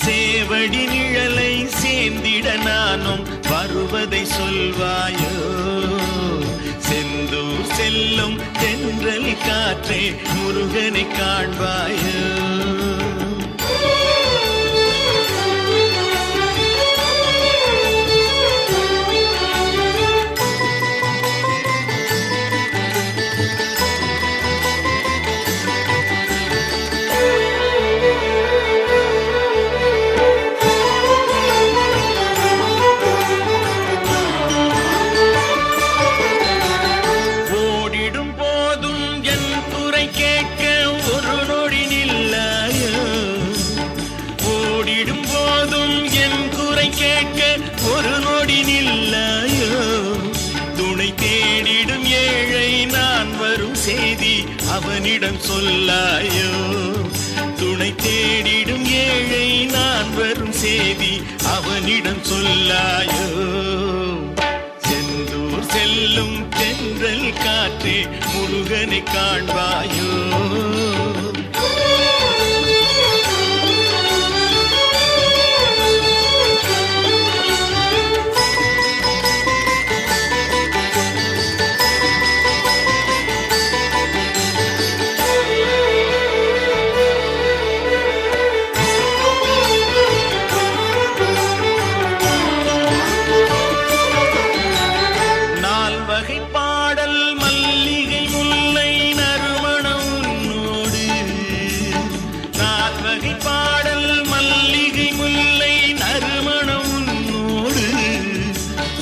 சேவடி நிழலை சேர்ந்திட நானும் வருவதை சொல்வாயோ. செந்தூர் செல்லும் தென்றல் காற்றே முருகனை காண்பாயோ. ஒரு நொடி நில்லாயோ. துணை தேடிடும் ஏழை நான் வரும் செய்தி அவனிடம் சொல்லாயோ. துணை தேடிடும் ஏழை நான் வரும் செய்தி அவனிடம் சொல்லாயோ. செந்தூர் செல்லும் தென்றல் காற்றே முருகனை காண்பாயோ.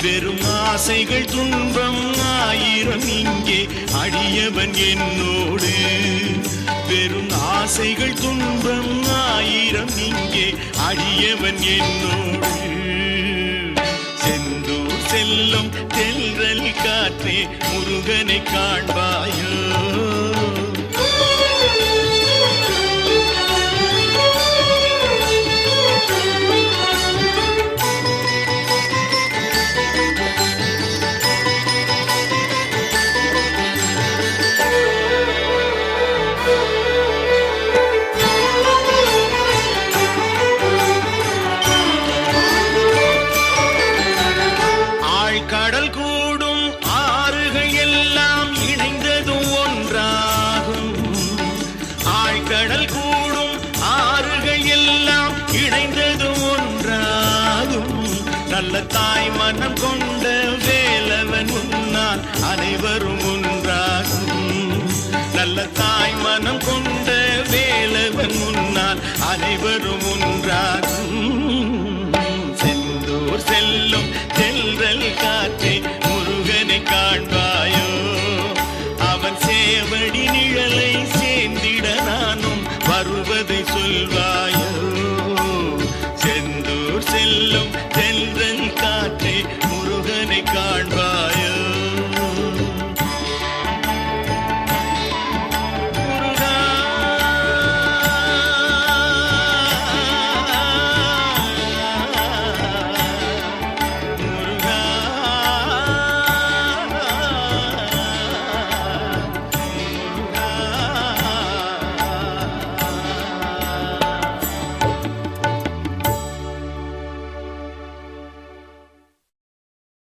வெறும் ஆசைகள் துன்பம் ஆயிரம் இங்கே அடியவன் என்னோடு. வெறும் ஆசைகள் துன்பம் ஆயிரம் இங்கே அடியவன் என்னோடு. செந்தூர் செல்லும் தென்றல் காற்றே முருகனை காண்பாயோ. கடல் கூடும் ஆறுகள் எல்லாம் இணைந்ததும் ஒன்றாகும். ஆழ்கடல் கூடும் ஆறுகள் எல்லாம் இணைந்ததும் ஒன்றாகும். நல்ல தாய் மனம் கொண்ட வேலவன் முன்னால் அனைவரும் ஒன்றாகும். நல்ல தாய் மனம் கொண்ட வேலவன் முன்னால் அனைவரும் ஒன்றாகும். செந்தூர் செல்லும் தென்றல் காற்றே முருகனை காண்பாயோ. அவன் சேவடி நிழலை சேர்ந்திட நானும் வருவ